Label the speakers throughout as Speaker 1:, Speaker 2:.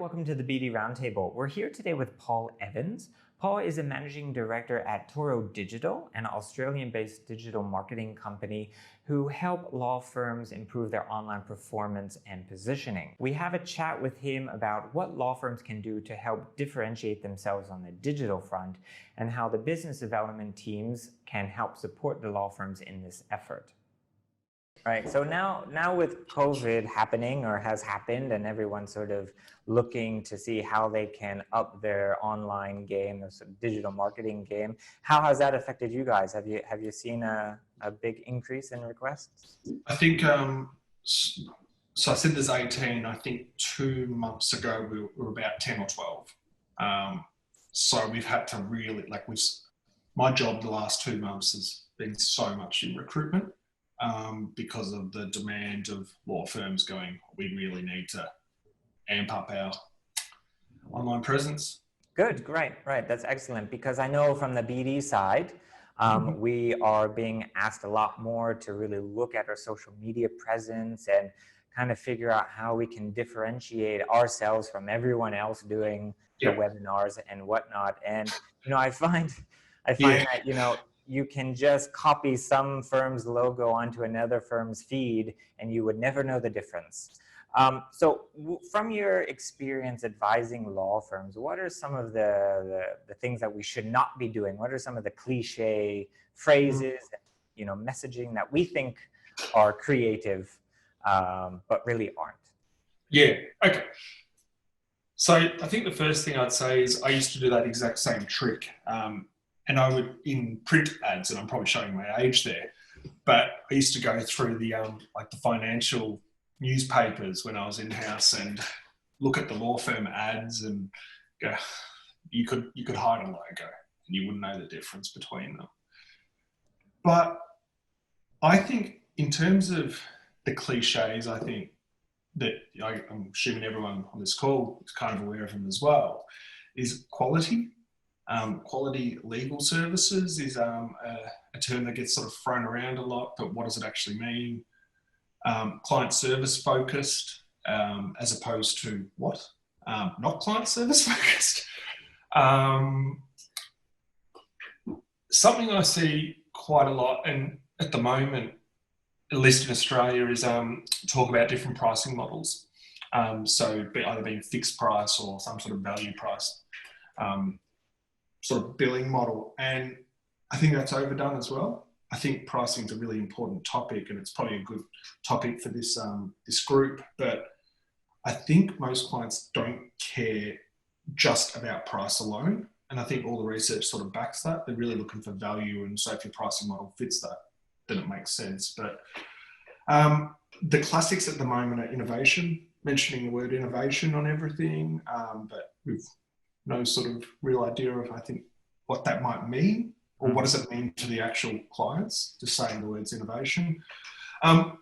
Speaker 1: welcome to the BD Roundtable. We're here today with Paul Evans. Paul is a managing director at Toro Digital, an Australian-based digital marketing company who help law firms improve their online performance and positioning. We have a chat with him about what law firms can do to help differentiate themselves on the digital front and how the business development teams can help support the law firms in this effort. Right. So now with COVID happening or has happened and everyone's sort of looking to see how they can up their online game, their sort of digital marketing game, how has that affected you guys? Have you seen a big increase in requests?
Speaker 2: I think, so I said there's 18, I think 2 months ago we were about 10 or 12. So we've had to really, my job the last 2 months has been so much in recruitment. Because of the demand of law firms going, we really need to amp up our online presence.
Speaker 1: Good, great, right. That's excellent, because I know from the BD side, we are being asked a lot more to really look at our social media presence and kind of figure out how we can differentiate ourselves from everyone else doing the webinars and whatnot. And, I find that, you can just copy some firm's logo onto another firm's feed and you would never know the difference. So from your experience advising law firms, what are some of the things that we should not be doing? What are some of the cliche phrases, messaging that we think are creative, but really aren't?
Speaker 2: Yeah, okay. So I think the first thing I'd say is I used to do that exact same trick. And I would, in print ads, and I'm probably showing my age there, but I used to go through the the financial newspapers when I was in-house and look at the law firm ads and go, you could hide a logo and you wouldn't know the difference between them. But I think in terms of the cliches, I think that I'm assuming everyone on this call is kind of aware of them as well, is quality. Quality legal services is a term that gets sort of thrown around a lot, but what does it actually mean? Client service focused, as opposed to what? Not client service focused. Something I see quite a lot, and at the moment, at least in Australia, is talk about different pricing models. So either being fixed price or some sort of value price. Sort of billing model, and I think that's overdone as well. I think pricing is a really important topic, and it's probably a good topic for this this group. But I think most clients don't care just about price alone, and I think all the research sort of backs that. They're really looking for value, and so if your pricing model fits that, then it makes sense. But the classics at the moment are innovation, mentioning the word innovation on everything, but we've no sort of real idea of, I think, what that might mean, or what does it mean to the actual clients, just saying the words innovation. And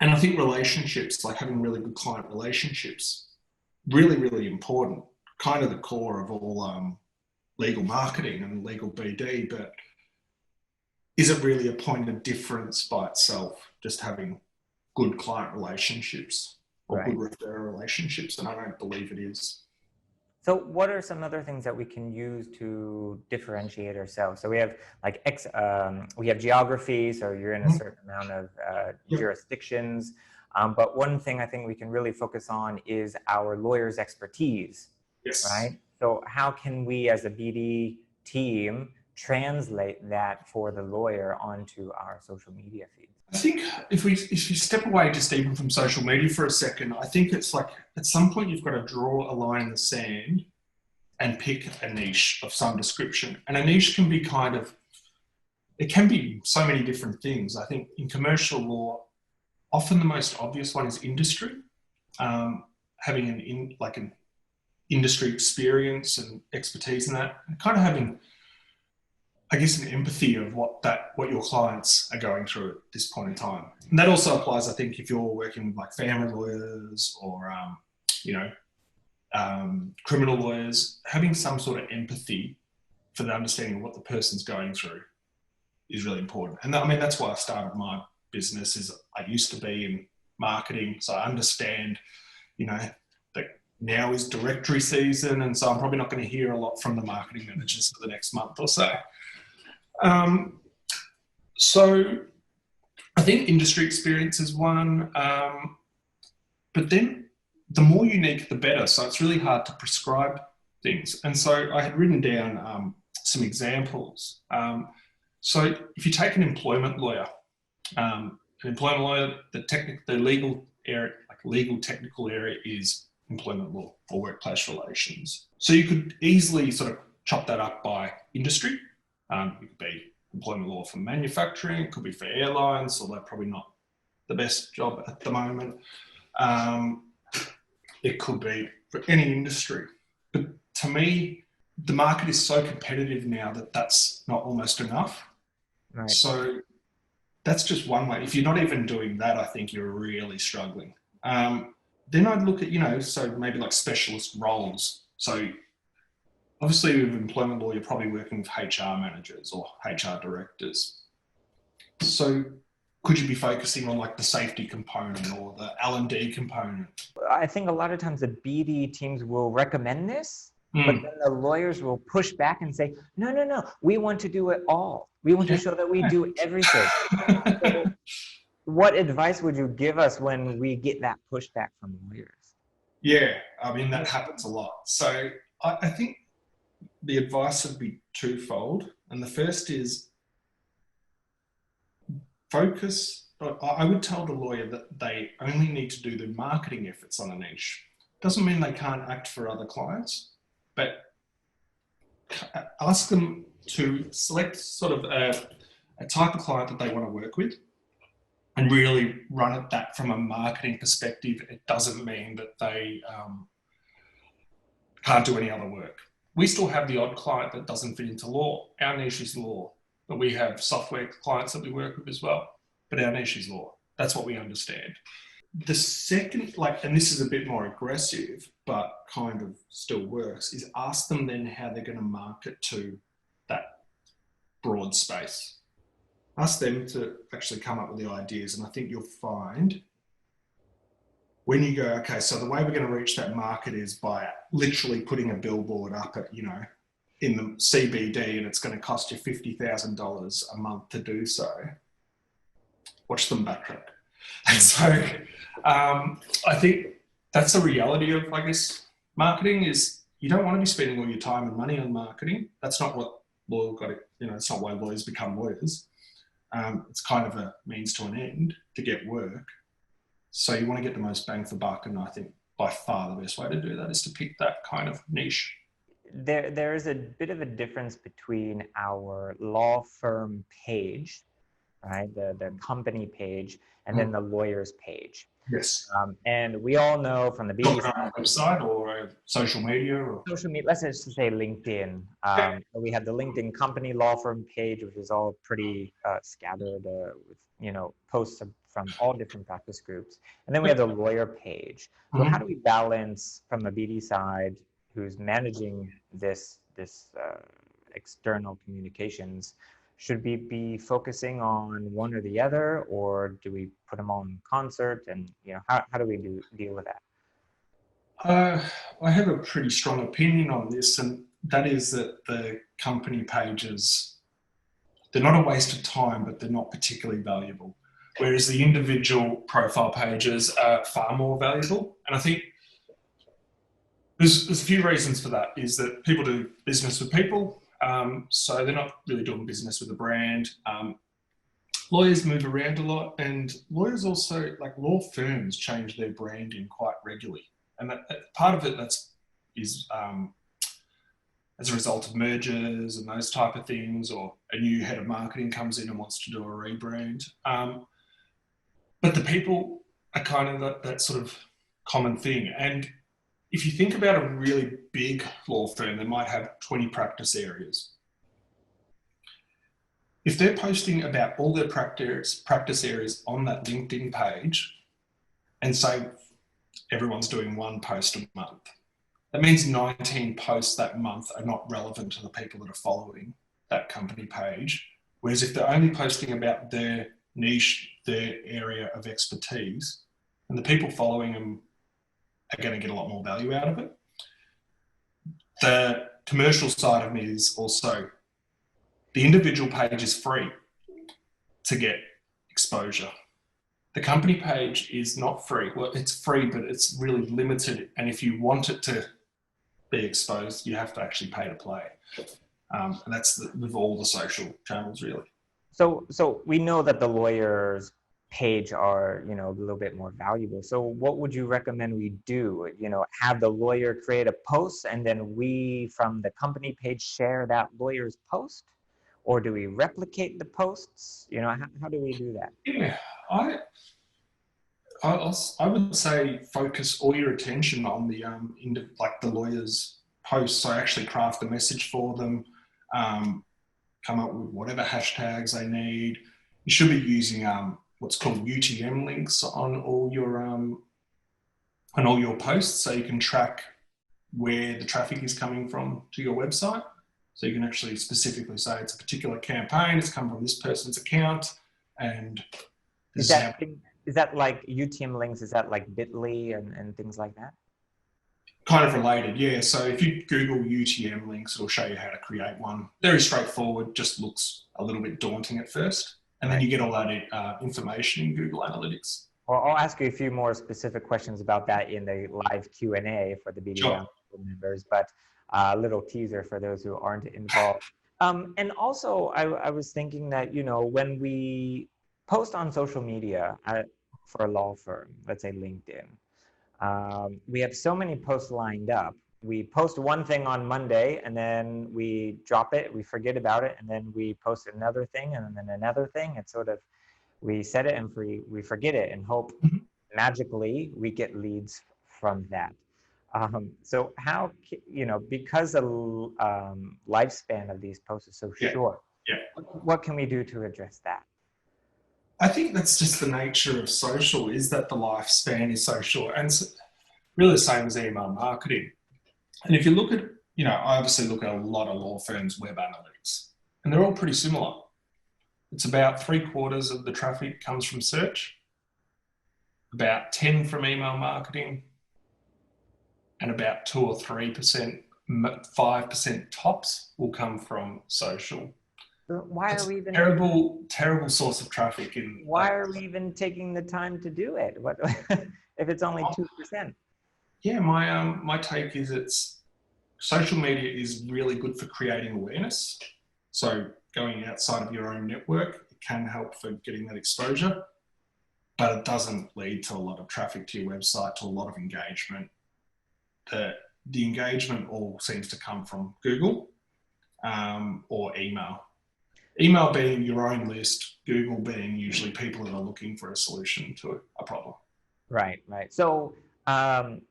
Speaker 2: I think relationships, like having really good client relationships, really, really important, kind of the core of all legal marketing and legal BD, but is it really a point of difference by itself, just having good client relationships or good referral relationships? And I don't believe it is.
Speaker 1: So what are some other things that we can use to differentiate ourselves? So we have we have geography, so you're in a certain amount of jurisdictions. But one thing I think we can really focus on is our lawyers' expertise, right? So how can we as a BD team translate that for the lawyer onto our social media feed?
Speaker 2: I think if you step away just even from social media for a second, I think it's like at some point you've got to draw a line in the sand and pick a niche of some description. And a niche can be it can be so many different things. I think in commercial law, often the most obvious one is industry. Having an industry experience and expertise in that, and kind of having, I guess, an empathy of what your clients are going through at this point in time. And that also applies, I think, if you're working with like family lawyers or, criminal lawyers, having some sort of empathy for the understanding of what the person's going through is really important. And I mean, that's why I started my business. Is I used to be in marketing, so I understand, the now is directory season, and so I'm probably not going to hear a lot from the marketing managers for the next month or so. So I think industry experience is one, but then the more unique, the better. So it's really hard to prescribe things. And so I had written down some examples. So if you take an employment lawyer, the legal area, like legal technical area, is employment law or workplace relations. So you could easily sort of chop that up by industry. It could be employment law for manufacturing, it could be for airlines, although probably not the best job at the moment. It could be for any industry. But to me, the market is so competitive now that that's not almost enough.
Speaker 1: Right.
Speaker 2: So that's just one way. If you're not even doing that, I think you're really struggling. Then I'd look at, so maybe like specialist roles. So obviously with employment law, you're probably working with HR managers or HR directors. So could you be focusing on like the safety component or the L&D component?
Speaker 1: I think a lot of times the BD teams will recommend this, but then the lawyers will push back and say, no, we want to do it all. We want to show that we do everything. So what advice would you give us when we get that pushback from lawyers?
Speaker 2: Yeah, I mean, that happens a lot. So I think the advice would be twofold. And the first is focus. I would tell the lawyer that they only need to do the marketing efforts on a niche. Doesn't mean they can't act for other clients, but ask them to select sort of a type of client that they want to work with and really run at that from a marketing perspective. It doesn't mean that they can't do any other work. We still have the odd client that doesn't fit into law. Our niche is law, but we have software clients that we work with as well. But our niche is law. That's what we understand. The second, and this is a bit more aggressive, but kind of still works, is ask them then how they're going to market to that broad space. Ask them to actually come up with the ideas. And I think you'll find when you go, okay, so the way we're going to reach that market is by literally putting a billboard up at, in the CBD, and it's going to cost you $50,000 a month to do so. Watch them backtrack. And so I think that's the reality of, marketing is you don't want to be spending all your time and money on marketing. That's not what it's not why lawyers become lawyers. It's kind of a means to an end to get work. So you want to get the most bang for buck, and I think by far the best way to do that is to pick that kind of niche.
Speaker 1: There is a bit of a difference between our law firm page, right, the company page, and then the lawyer's page.
Speaker 2: Yes.
Speaker 1: And we all know from the BD
Speaker 2: side, website or social media, or
Speaker 1: social media. Let's just say LinkedIn. We have the LinkedIn company law firm page, which is all pretty scattered with posts from all different practice groups, and then we have the lawyer page. So how do we balance from the BD side, who's managing this external communications? Should we be focusing on one or the other, or do we put them all in concert? And how do we deal with that?
Speaker 2: I have a pretty strong opinion on this, and that is that the company pages, they're not a waste of time, but they're not particularly valuable. Whereas the individual profile pages are far more valuable. And I think there's a few reasons for that. Is that people do business with people, so they're not really doing business with a brand. Lawyers move around a lot, and lawyers also, law firms, change their branding quite regularly. And that part of it is as a result of mergers and those type of things, or a new head of marketing comes in and wants to do a rebrand. But the people are kind of that sort of common thing. And if you think about a really big law firm, they might have 20 practice areas. If they're posting about all their practice areas on that LinkedIn page, and say everyone's doing one post a month, that means 19 posts that month are not relevant to the people that are following that company page. Whereas if they're only posting about their niche, their area of expertise, and the people following them are going to get a lot more value out of it. The commercial side of me is also the individual page is free to get exposure. The company page is not free. Well, it's free, but it's really limited. And if you want it to be exposed, you have to actually pay to play. And that's with all the social channels, really.
Speaker 1: So we know that the lawyers page are, you know, a little bit more valuable. So what would you recommend we do? You know, have the lawyer create a post and then we from the company page share that lawyer's post? Or do we replicate the posts? You know, how do we do that?
Speaker 2: Yeah, I would say focus all your attention on the like the lawyer's posts. So actually craft a message for them, come up with whatever hashtags they need. You should be using what's called UTM links on all your posts, so you can track where the traffic is coming from to your website. So you can actually specifically say it's a particular campaign, it's come from this person's account, and
Speaker 1: is that like UTM links? Is that like bit.ly and things like that?
Speaker 2: Kind of related, yeah. So if you Google UTM links, it'll show you how to create one. Very straightforward, just looks a little bit daunting at first. And then you get all that information in Google Analytics.
Speaker 1: Well, I'll ask you a few more specific questions about that in the live Q&A for the BD Roundtable members, but a little teaser for those who aren't involved. And also, I was thinking that, you know, when we post on social media for a law firm, let's say LinkedIn, we have so many posts lined up. We post one thing on Monday and then we drop it, we forget about it, and then we post another thing and then another thing. It's sort of, we set it and we forget it and hope magically we get leads from that. So how, you know, because the lifespan of these posts is so short, what can we do to address that?
Speaker 2: I think that's just the nature of social, is that the lifespan is so short, and it's really the same as email marketing. And if you look at, you know, I obviously look at a lot of law firms' web analytics, and they're all pretty similar. It's about 3/4 of the traffic comes from search, about 10 from email marketing, and about 2 or 3%, 5% tops will come from social.
Speaker 1: Why are we even
Speaker 2: terrible source of traffic?
Speaker 1: Why are we even taking the time to do it? What if it's only 2%?
Speaker 2: Yeah, my take is social media is really good for creating awareness. So going outside of your own network, it can help for getting that exposure, but it doesn't lead to a lot of traffic to your website, to a lot of engagement. The engagement all seems to come from Google or email. Email being your own list, Google being usually people that are looking for a solution to a problem.
Speaker 1: Right, right. So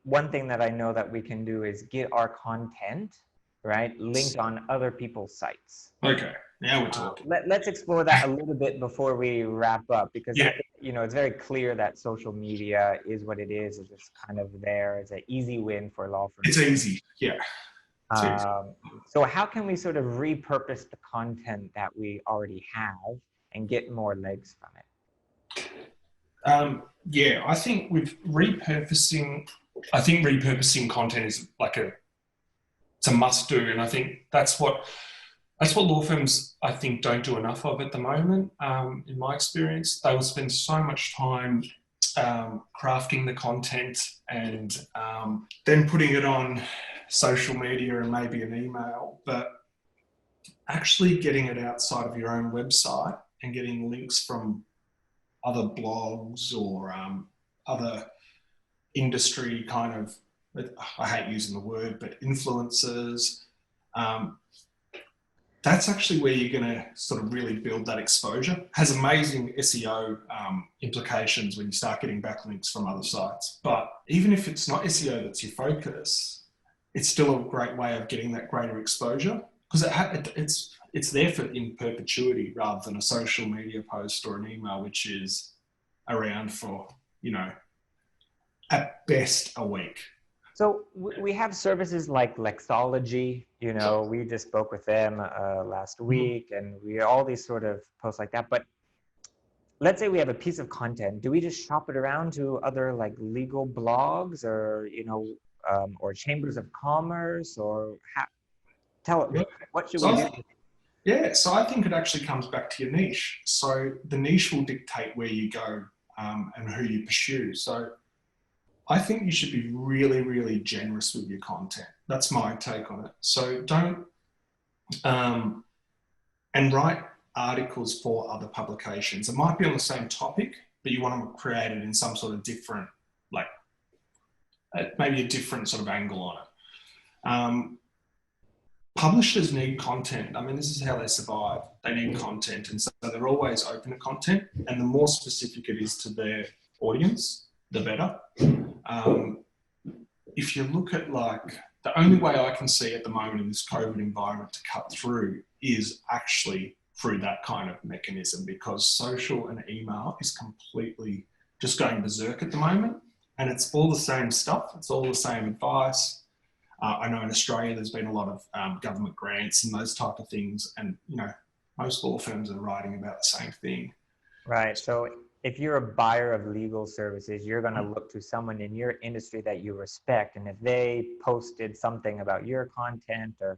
Speaker 1: one thing that I know that we can do is get our content, right, linked on other people's sites.
Speaker 2: Okay, now we're talking.
Speaker 1: Let's explore that a little bit before we wrap up, because you know, it's very clear that social media is what it is. It's just kind of there. It's an easy win for law firms.
Speaker 2: It's easy, yeah.
Speaker 1: So how can we sort of repurpose the content that we already have and get more legs from it?
Speaker 2: Yeah, I think with repurposing, content is like it's a must do, and I think that's what law firms, I think, don't do enough of at the moment. In my experience, they will spend so much time crafting the content and then putting it on social media and maybe an email, but actually getting it outside of your own website and getting links from other blogs or other industry kind of, I hate using the word, but influencers, that's actually where you're going to sort of really build that exposure. It has amazing SEO implications when you start getting backlinks from other sites. But even if it's not SEO that's your focus, it's still a great way of getting that greater exposure, because it's there for in perpetuity rather than a social media post or an email, which is around for, you know, at best a week.
Speaker 1: So we have services like Lexology, you know, we just spoke with them last week, and we all these sort of posts like that. But let's say we have a piece of content. Do we just shop it around to other like legal blogs or, or chambers of commerce, or
Speaker 2: Yeah.
Speaker 1: what should
Speaker 2: So
Speaker 1: we
Speaker 2: I
Speaker 1: do?
Speaker 2: think, yeah, so I think it actually comes back to your niche. So the niche will dictate where you go and who you pursue. So I think you should be really, really generous with your content. That's my take on it. So don't, and write articles for other publications. It might be on the same topic, but you want to create it in some sort of different, like maybe a different sort of angle on it. Publishers need content. I mean, this is how they survive. They need content. And so they're always open to content. And the more specific it is to their audience, the better. If you look at like, the only way I can see at the moment in this COVID environment to cut through is actually through that kind of mechanism, because social and email is completely just going berserk at the moment. And it's all the same stuff. It's all the same advice. I know in Australia, there's been a lot of government grants and those type of things. And, most law firms are writing about the same thing.
Speaker 1: Right. So if you're a buyer of legal services, you're going to look to someone in your industry that you respect. And if they posted something about your content, or,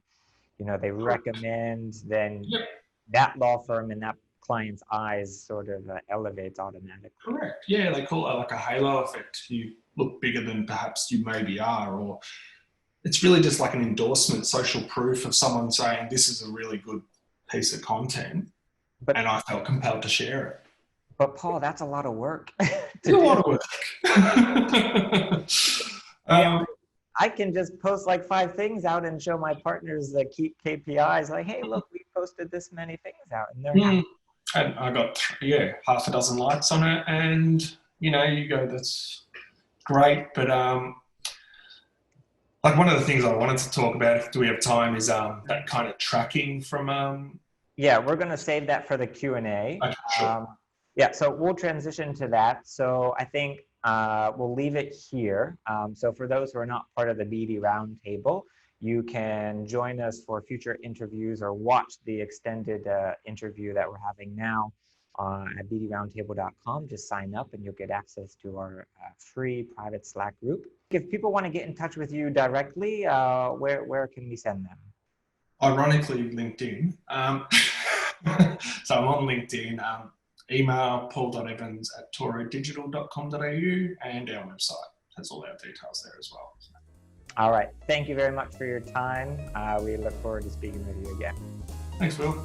Speaker 1: they recommend, then that law firm in that client's eyes sort of elevates automatically.
Speaker 2: Correct. Yeah, they call it like a halo effect. You look bigger than perhaps you maybe are, or it's really just like an endorsement, social proof of someone saying this is a really good piece of content, and I felt compelled to share it.
Speaker 1: But Paul, that's a lot of work.
Speaker 2: It's a lot of work.
Speaker 1: I can just post like 5 things out and show my partners the key KPIs. Like, hey, look, we posted this many things out, and they're happy.
Speaker 2: And I got half a dozen likes on it, and you go, that's great. But like one of the things I wanted to talk about, if do we have time, is that kind of tracking from.
Speaker 1: Yeah, we're going to save that for the Q&A.
Speaker 2: Okay, sure.
Speaker 1: Yeah, so we'll transition to that. So I think we'll leave it here. So for those who are not part of the BD Roundtable, you can join us for future interviews or watch the extended interview that we're having now at bdroundtable.com. Just sign up and you'll get access to our free private Slack group. If people want to get in touch with you directly, where can we send them?
Speaker 2: Ironically, LinkedIn. So I'm on LinkedIn. Email paul.evans@torodigital.com.au, and our website has all our details there as well.
Speaker 1: All right. Thank you very much for your time. We look forward to speaking with you again.
Speaker 2: Thanks, Will.